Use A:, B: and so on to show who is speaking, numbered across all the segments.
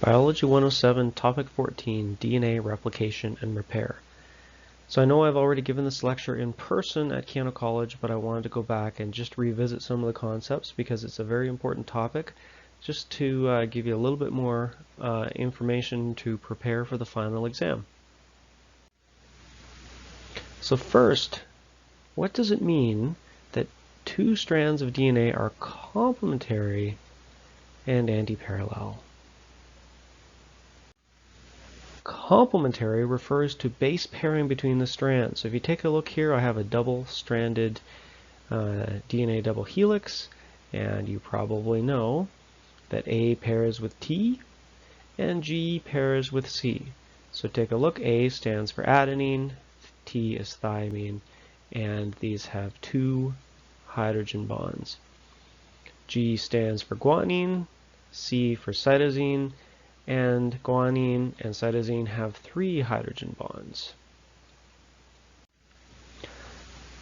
A: Biology 107, Topic 14, DNA Replication and Repair. So I know I've already given this lecture in person at Keano College, but I wanted to go back and just revisit some of the concepts because it's a very important topic, just to give you a little bit more information to prepare for the final exam. So first, what does it mean that two strands of DNA are complementary and antiparallel? Complementary refers to base pairing between the strands. So if you take a look here, I have a double-stranded DNA double helix, and you probably know that A pairs with T and G pairs with C. So take a look, A stands for adenine, T is thymine, and these have two hydrogen bonds. G stands for guanine, C for cytosine, and guanine and cytosine have three hydrogen bonds.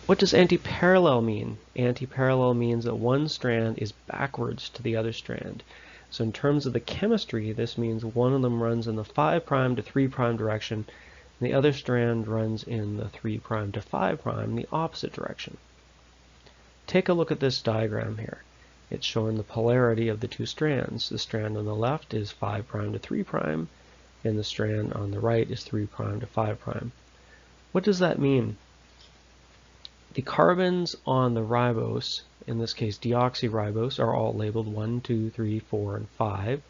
A: What does antiparallel mean? Antiparallel means that one strand is backwards to the other strand. So in terms of the chemistry, this means one of them runs in the 5' to 3' direction, and the other strand runs in the 3' to 5', the opposite direction. Take a look at this diagram here. It's showing the polarity of the two strands. The strand on the left is 5' to 3', and the strand on the right is 3' to 5'. What does that mean? The carbons on the ribose, in this case deoxyribose, are all labeled 1, 2, 3, 4, and 5,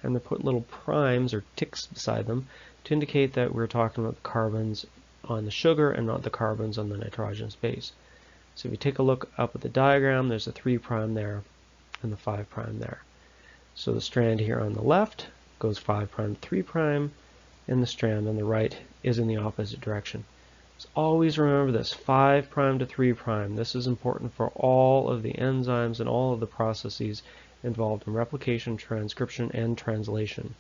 A: and they're put little primes or ticks beside them to indicate that we're talking about the carbons on the sugar and not the carbons on the nitrogenous base. So if you take a look up at the diagram, there's a 3' there and the 5' there. So the strand here on the left goes 5' to 3', and the strand on the right is in the opposite direction. So always remember this, 5' to 3'. This is important for all of the enzymes and all of the processes involved in replication, transcription, and translation.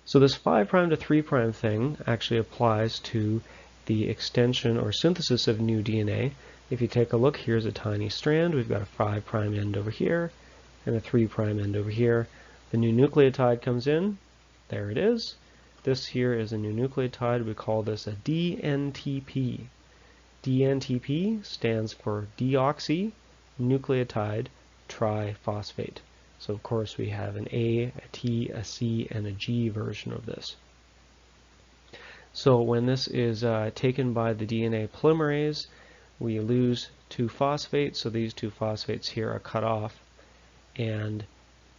A: So this 5' to 3' thing actually applies to the extension or synthesis of new DNA. If you take a look, here's a tiny strand. We've got a 5' end over here and a 3' end over here. The new nucleotide comes in. There it is. This here is a new nucleotide. We call this a DNTP. DNTP stands for deoxy nucleotide triphosphate. So of course we have an A, a T, a C, and a G version of this. So when this is taken by the DNA polymerase, we lose two phosphates, so these two phosphates here are cut off, and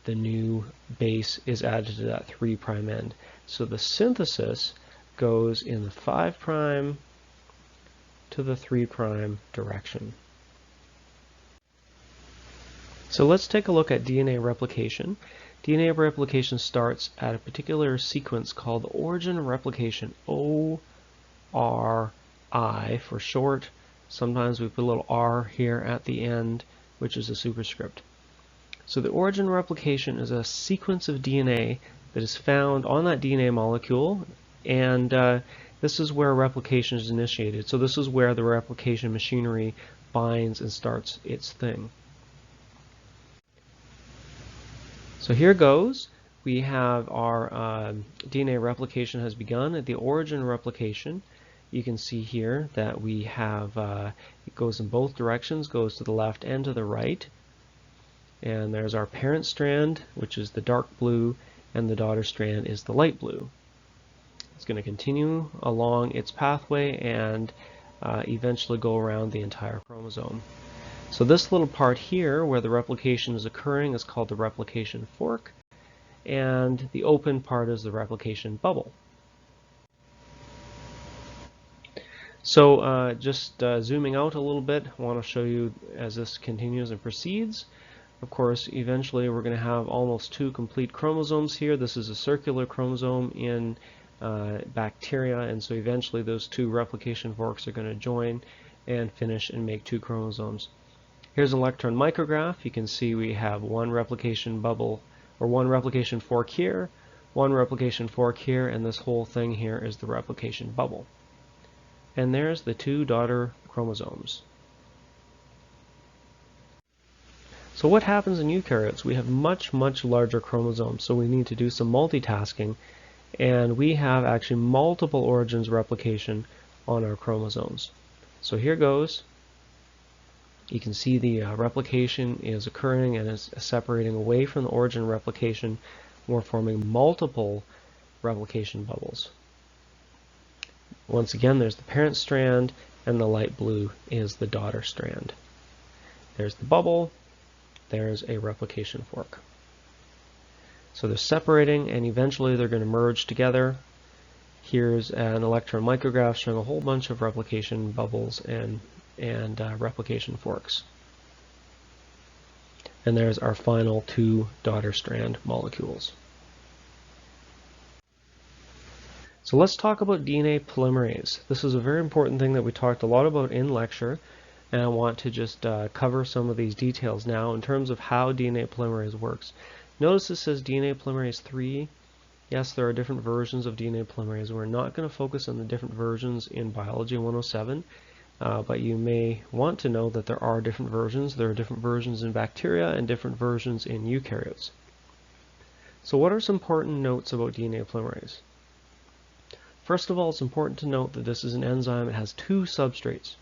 A: the new base is added to that 3' end. So the synthesis goes in the 5' to the 3' direction. So let's take a look at DNA replication. DNA replication starts at a particular sequence called the origin replication, ORI for short. Sometimes we put a little R here at the end, which is a superscript. So the origin replication is a sequence of DNA that is found on that DNA molecule, and this is where replication is initiated. So this is where the replication machinery binds and starts its thing. So here goes. We have our DNA replication has begun at the origin replication. You can see here that we have, it goes in both directions, goes to the left and to the right. And there's our parent strand, which is the dark blue, and the daughter strand is the light blue. It's going to continue along its pathway and eventually go around the entire chromosome. So this little part here where the replication is occurring is called the replication fork, and the open part is the replication bubble. So just zooming out a little bit, I want to show you as this continues and proceeds. Of course, eventually we're going to have almost two complete chromosomes here. This is a circular chromosome in bacteria, and so eventually those two replication forks are going to join and finish and make two chromosomes. Here's an electron micrograph. You can see we have one replication bubble, or one replication fork here, one replication fork here, and this whole thing here is the replication bubble. And there's the two daughter chromosomes. So what happens in eukaryotes? We have much larger chromosomes, so we need to do some multitasking, and we have actually multiple origins replication on our chromosomes. So here goes. You can see the replication is occurring and is separating away from the origin replication. We're forming multiple replication bubbles. Once again, there's the parent strand, and the light blue is the daughter strand. There's the bubble, there's a replication fork. So they're separating, and eventually they're going to merge together. Here's an electron micrograph showing a whole bunch of replication bubbles and replication forks. And there's our final two daughter strand molecules. So let's talk about DNA polymerase. This is a very important thing that we talked a lot about in lecture, and I want to just cover some of these details now in terms of how DNA polymerase works. Notice this says DNA polymerase 3. Yes, there are different versions of DNA polymerase. We're not going to focus on the different versions in Biology 107, but you may want to know that there are different versions. There are different versions in bacteria and different versions in eukaryotes. So what are some important notes about DNA polymerase? First of all, it's important to note that this is an enzyme. It has two substrates.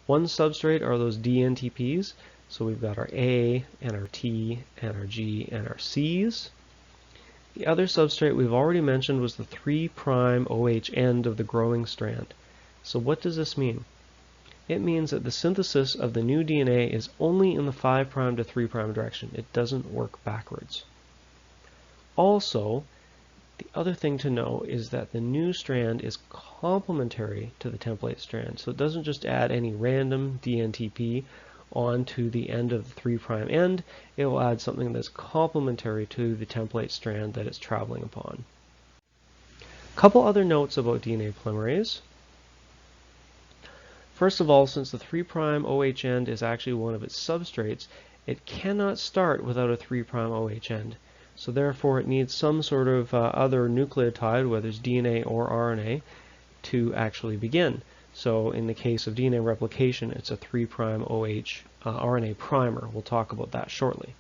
A: One substrate are those dNTPs. So we've got our A and our T and our G and our Cs. The other substrate we've already mentioned was the 3' OH end of the growing strand. So what does this mean? It means that the synthesis of the new DNA is only in the 5' to 3' direction. It doesn't work backwards. Also, the other thing to know is that the new strand is complementary to the template strand. So it doesn't just add any random dNTP onto the end of the 3' end. It will add something that's complementary to the template strand that it's traveling upon. A couple other notes about DNA polymerase. First of all, since the 3' OH end is actually one of its substrates, it cannot start without a 3' OH end. So therefore it needs some sort of other nucleotide, whether it's DNA or RNA, to actually begin. So in the case of DNA replication, it's a 3' OH RNA primer. We'll talk about that shortly.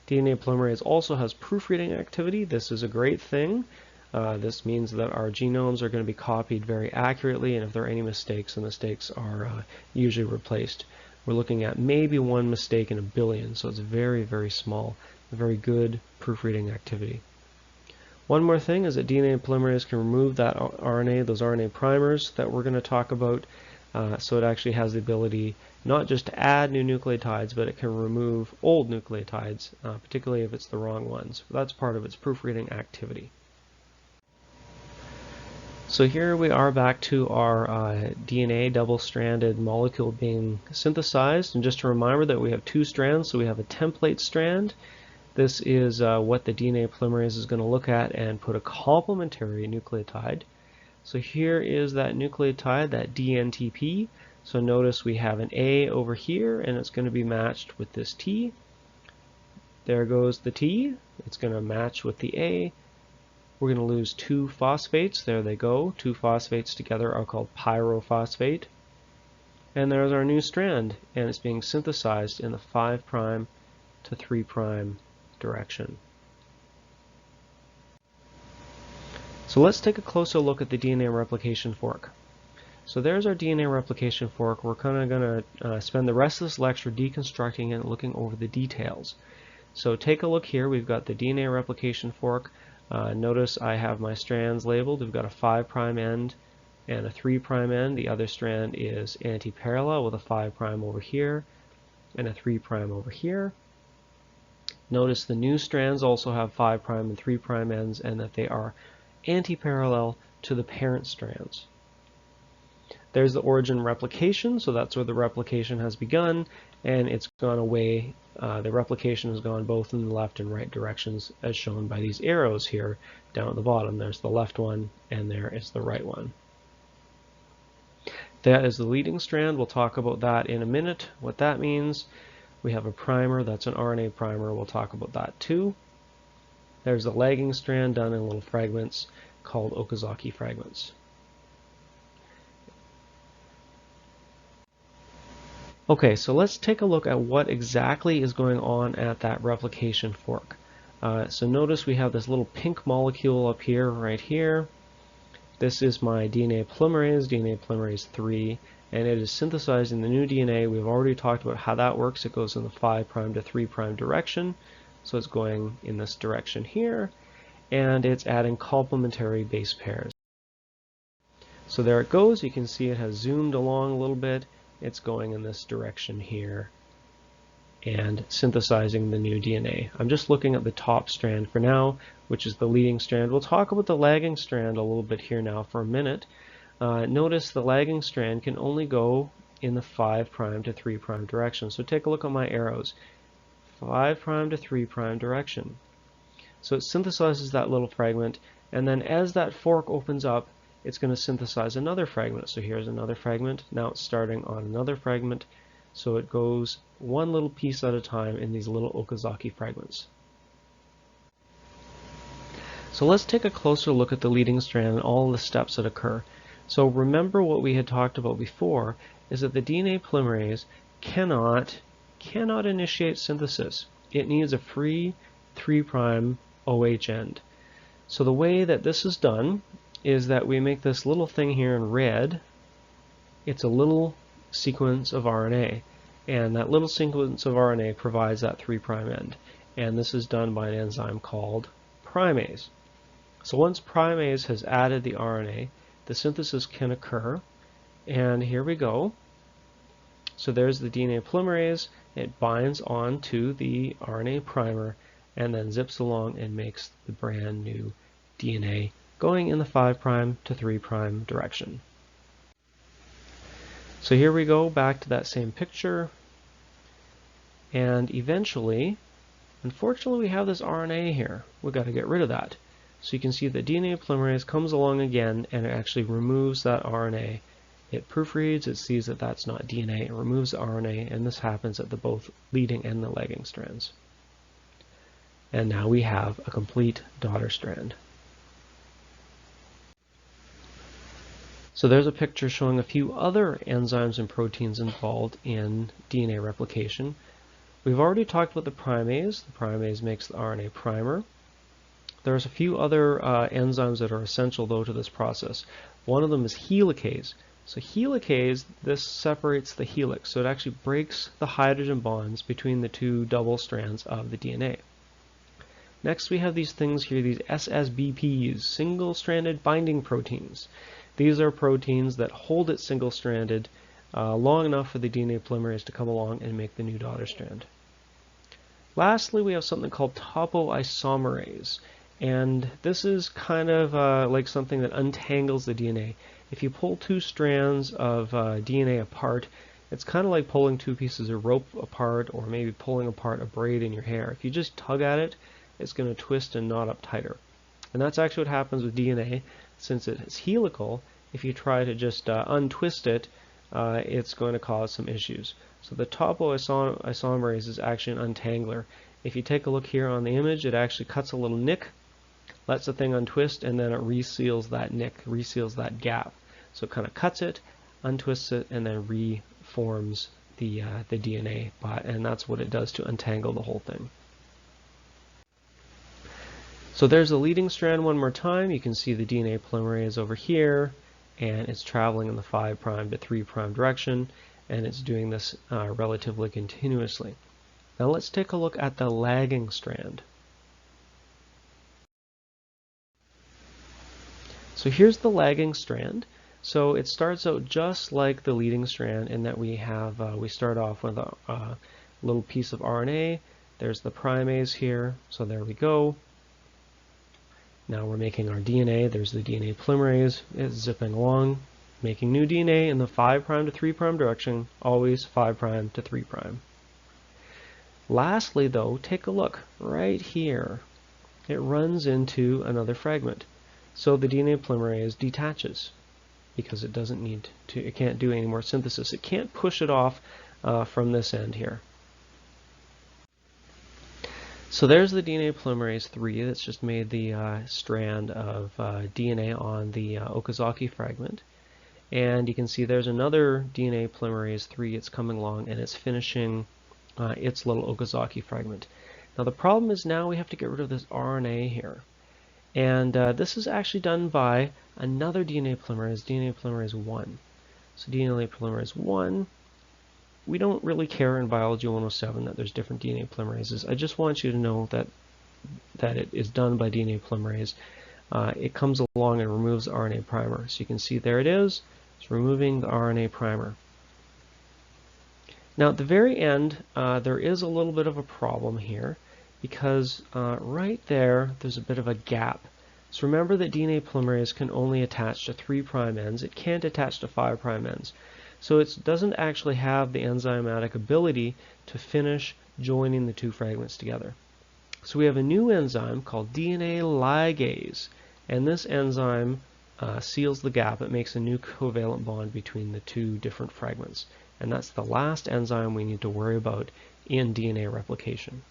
A: DNA polymerase also has proofreading activity. This is a great thing. This means that our genomes are going to be copied very accurately, and if there are any mistakes, the mistakes are usually replaced. We're looking at maybe one mistake in a billion, so it's very small. Very good proofreading activity. One more thing is that DNA polymerase can remove that RNA, those RNA primers that we're going to talk about, so it actually has the ability not just to add new nucleotides, but it can remove old nucleotides, particularly if it's the wrong ones. That's part of its proofreading activity. So here we are back to our DNA double-stranded molecule being synthesized, and just a reminder that we have two strands. So we have a template strand. This is what the DNA polymerase is going to look at and put a complementary nucleotide. So here is that nucleotide, that dNTP. So notice we have an A over here, and it's going to be matched with this T. There goes the T. It's going to match with the A. We're going to lose two phosphates. There they go. Two phosphates together are called pyrophosphate. And there's our new strand, and it's being synthesized in the 5' to 3' direction. So let's take a closer look at the DNA replication fork. So there's our DNA replication fork. We're kind of going to spend the rest of this lecture deconstructing it and looking over the details. So take a look here. We've got the DNA replication fork. Notice I have my strands labeled. We've got a 5' end and a 3' end. The other strand is anti-parallel with a 5' over here and a 3' over here. Notice the new strands also have 5' and 3' ends, and that they are anti-parallel to the parent strands. There's the origin replication, so that's where the replication has begun, and it's gone away. The replication has gone both in the left and right directions, as shown by these arrows here down at the bottom. There's the left one, and there is the right one. That is the leading strand. We'll talk about that in a minute, what that means. We have a primer, that's an RNA primer. We'll talk about that too. There's the lagging strand done in little fragments called Okazaki fragments. Okay, so let's take a look at what exactly is going on at that replication fork. So notice we have this little pink molecule up here, right here. This is my DNA polymerase 3, and it is synthesizing the new DNA. We've already talked about how that works. It goes in the 5' to 3' direction, so it's going in this direction here, and it's adding complementary base pairs. So there it goes. You can see it has zoomed along a little bit. It's going in this direction here and synthesizing the new DNA. I'm just looking at the top strand for now, which is the leading strand. We'll talk about the lagging strand a little bit here now for a minute. Notice the lagging strand can only go in the 5' to 3' direction. So take a look at my arrows. 5' to 3' direction. So it synthesizes that little fragment, and then as that fork opens up, it's going to synthesize another fragment. So here's another fragment. Now it's starting on another fragment. So it goes one little piece at a time in these little Okazaki fragments. So let's take a closer look at the leading strand and all the steps that occur. So remember what we had talked about before is that the DNA polymerase cannot initiate synthesis. It needs a free 3' OH end. So the way that this is done is that we make this little thing here in red. It's a little sequence of RNA, and that little sequence of RNA provides that 3' end, and this is done by an enzyme called primase. So once primase has added the RNA, the synthesis can occur, and here we go. So there's the DNA polymerase. It binds onto the RNA primer and then zips along and makes the brand new DNA going in the 5' to 3' direction. So here we go back to that same picture, and eventually, unfortunately, we have this RNA here. We've got to get rid of that. So you can see the DNA polymerase comes along again and it actually removes that RNA. It proofreads, it sees that that's not DNA, it removes the RNA, and this happens at the both leading and the lagging strands. And now we have a complete daughter strand. So there's a picture showing a few other enzymes and proteins involved in DNA replication. We've already talked about the primase. The primase makes the RNA primer. There's a few other enzymes that are essential though to this process. One of them is helicase. So helicase, this separates the helix, so it actually breaks the hydrogen bonds between the two double strands of the DNA. Next we have these things here, these SSBPs, single-stranded binding proteins. These are proteins that hold it single-stranded long enough for the DNA polymerase to come along and make the new daughter strand. Lastly, we have something called topoisomerase, and this is kind of like something that untangles the DNA. If you pull two strands of DNA apart, it's kind of like pulling two pieces of rope apart, or maybe pulling apart a braid in your hair. If you just tug at it, it's going to twist and knot up tighter. And that's actually what happens with DNA. Since it is helical, if you try to just untwist it, it's going to cause some issues. So the topoisomerase is actually an untangler. If you take a look here on the image, it actually cuts a little nick, lets the thing untwist, and then it reseals that nick, reseals that gap. So it kind of cuts it, untwists it, and then reforms the DNA, and that's what it does to untangle the whole thing. So there's the leading strand one more time. You can see the DNA polymerase over here, and it's traveling in the 5' to 3' direction, and it's doing this relatively continuously. Now let's take a look at the lagging strand. So here's the lagging strand. So it starts out just like the leading strand in that we start off with a little piece of RNA. There's the primase here, so there we go. Now we're making our DNA. There's the DNA polymerase. It's zipping along, making new DNA in the 5' to 3' direction, always 5' to 3'. Lastly though, take a look right here. It runs into another fragment. So the DNA polymerase detaches because it doesn't need to, it can't do any more synthesis. It can't push it off from this end here. So there's the DNA polymerase 3 that's just made the strand of DNA on the Okazaki fragment. And you can see there's another DNA polymerase 3. It's coming along and it's finishing its little Okazaki fragment. Now the problem is now we have to get rid of this RNA here. And this is actually done by another DNA polymerase 1. So DNA polymerase 1, we don't really care in Biology 107 that there's different DNA polymerases. I just want you to know that it is done by DNA polymerase. It comes along and removes the RNA primer. So you can see there it is. It's removing the RNA primer. Now at the very end, there is a little bit of a problem here because right there's a bit of a gap. So remember that DNA polymerase can only attach to 3' ends. It can't attach to 5' ends. So it doesn't actually have the enzymatic ability to finish joining the two fragments together. So we have a new enzyme called DNA ligase, and this enzyme seals the gap. It makes a new covalent bond between the two different fragments. And that's the last enzyme we need to worry about in DNA replication.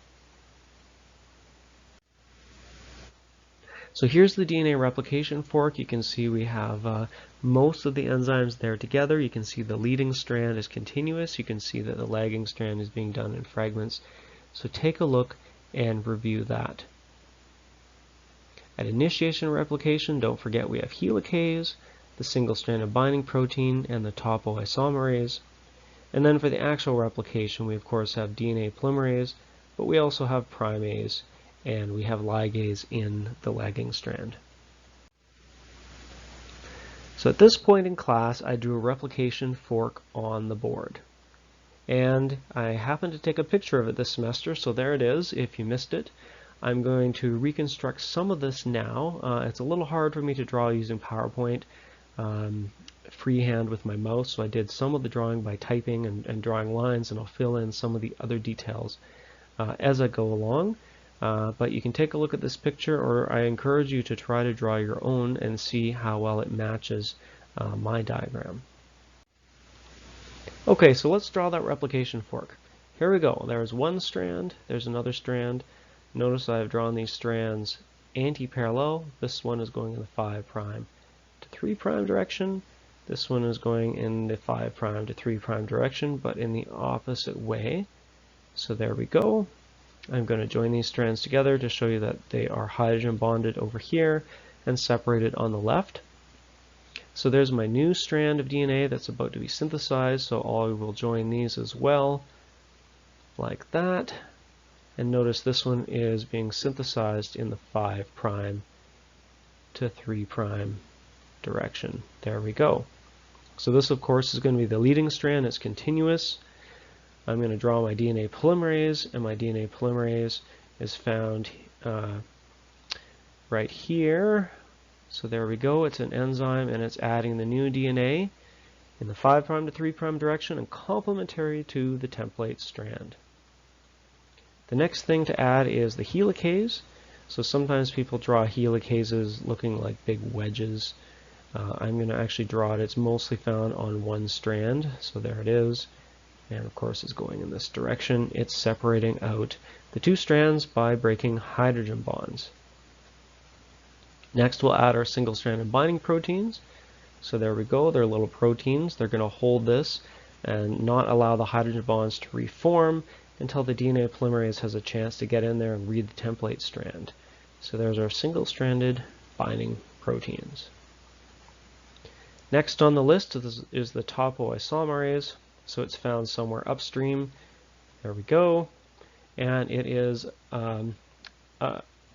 A: So here's the DNA replication fork. You can see we have most of the enzymes there together. You can see the leading strand is continuous. You can see that the lagging strand is being done in fragments. So take a look and review that. At initiation replication, don't forget we have helicase, the single-stranded binding protein, and the topoisomerase. And then for the actual replication, we of course have DNA polymerase, but we also have primase, and we have ligase in the lagging strand. So at this point in class, I drew a replication fork on the board. And I happened to take a picture of it this semester, so there it is if you missed it. I'm going to reconstruct some of this now. It's a little hard for me to draw using PowerPoint freehand with my mouse, so I did some of the drawing by typing and drawing lines, and I'll fill in some of the other details as I go along. But you can take a look at this picture, or I encourage you to try to draw your own and see how well it matches my diagram. Okay, so let's draw that replication fork. Here we go. There's one strand, there's another strand. Notice I've drawn these strands anti-parallel. This one is going in the 5' to 3' direction. This one is going in the 5' to 3' direction, but in the opposite way. So there we go. I'm going to join these strands together to show you that they are hydrogen bonded over here and separated on the left. So there's my new strand of DNA that's about to be synthesized, so I will join these as well, like that. And notice this one is being synthesized in the 5' to 3' direction. There we go. So this, of course, is going to be the leading strand. It's continuous. I'm going to draw my DNA polymerase, and my DNA polymerase is found right here. So there we go. It's an enzyme, and it's adding the new DNA in the 5' to 3' direction and complementary to the template strand. The next thing to add is the helicase. So sometimes people draw helicases looking like big wedges. I'm going to actually draw it. It's mostly found on one strand, so there it is. And of course it's going in this direction. It's separating out the two strands by breaking hydrogen bonds. Next we'll add our single-stranded binding proteins. So there we go, they're little proteins. They're going to hold this and not allow the hydrogen bonds to reform until the DNA polymerase has a chance to get in there and read the template strand. So there's our single-stranded binding proteins. Next on the list is the topoisomerase. So it's found somewhere upstream. There we go. And it is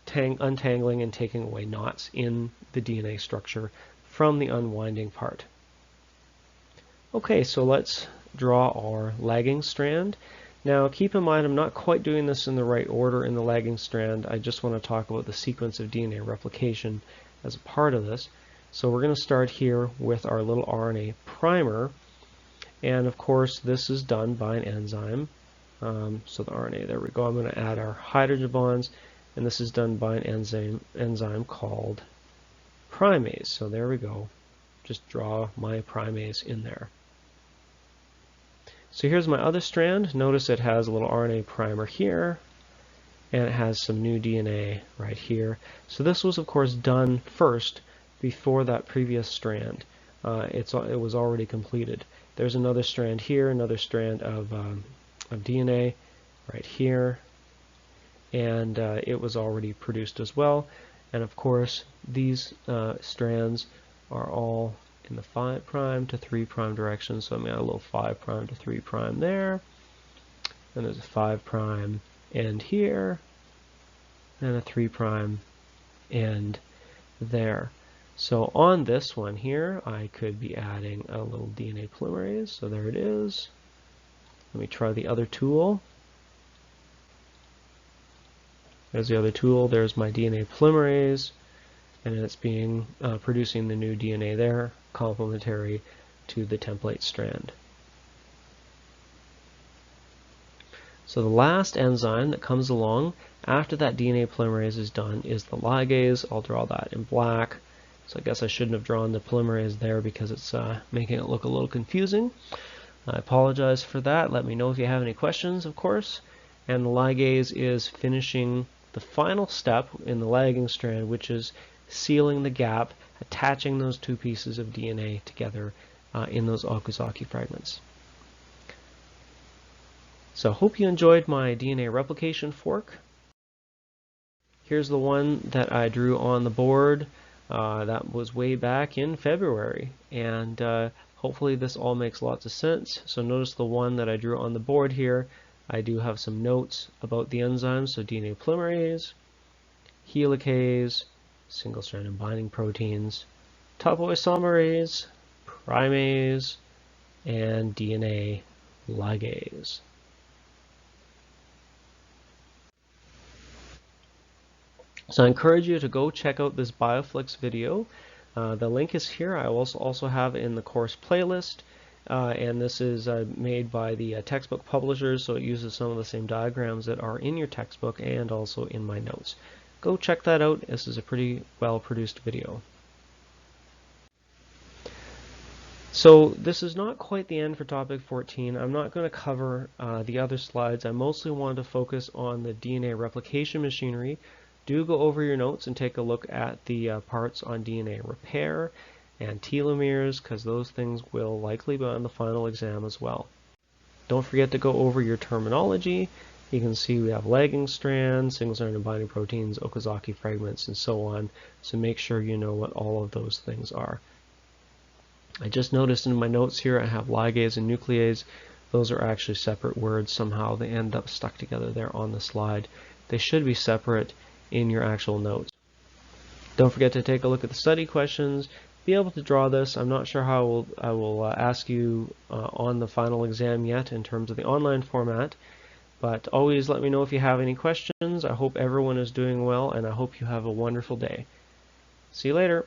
A: untangling and taking away knots in the DNA structure from the unwinding part. Okay, so let's draw our lagging strand. Now keep in mind I'm not quite doing this in the right order in the lagging strand. I just want to talk about the sequence of DNA replication as a part of this. So we're going to start here with our little RNA primer. And of course this is done by an enzyme. So the RNA, there we go. I'm going to add our hydrogen bonds, and this is done by an enzyme called primase. So there we go. Just draw my primase in there. So here's my other strand. Notice it has a little RNA primer here, and it has some new DNA right here. So this was of course done first before that previous strand. it was already completed. There's another strand here, another strand of DNA right here, and it was already produced as well. And of course, these strands are all in the 5' to 3' direction, so I'm going to add a little 5' to 3' there, and there's a 5' end here, and a 3' end there. So on this one here, I could be adding a little DNA polymerase, so there it is. Let me try the other tool. There's the other tool, there's my DNA polymerase, and it's being producing the new DNA there, complementary to the template strand. So the last enzyme that comes along after that DNA polymerase is done is the ligase. I'll draw that in black. So I guess I shouldn't have drawn the polymerase there because it's making it look a little confusing. I apologize for that. Let me know if you have any questions, of course. And the ligase is finishing the final step in the lagging strand, which is sealing the gap, attaching those two pieces of DNA together in those Okazaki fragments. So I hope you enjoyed my DNA replication fork. Here's the one that I drew on the board. That was way back in February, and hopefully this all makes lots of sense. So notice the one that I drew on the board here. I do have some notes about the enzymes, so DNA polymerase, helicase, single-stranded binding proteins, topoisomerase, primase, and DNA ligase. So I encourage you to go check out this BioFlix video. The link is here. I also have it in the course playlist, and this is made by the textbook publishers, so it uses some of the same diagrams that are in your textbook and also in my notes. Go check that out. This is a pretty well produced video. So this is not quite the end for topic 14. I'm not going to cover the other slides. I mostly wanted to focus on the DNA replication machinery. Do go over your notes and take a look at the parts on DNA repair and telomeres, because those things will likely be on the final exam as well. Don't forget to go over your terminology. You can see we have lagging strands, single-stranded binding proteins, Okazaki fragments, and so on. So make sure you know what all of those things are. I just noticed in my notes here I have ligase and nuclease. Those are actually separate words. Somehow they end up stuck together there on the slide. They should be separate in your actual notes. Don't forget to take a look at the study questions. Be able to draw this. I'm not sure how I will ask you on the final exam yet in terms of the online format, but always let me know if you have any questions. I hope everyone is doing well, and I hope you have a wonderful day. See you later.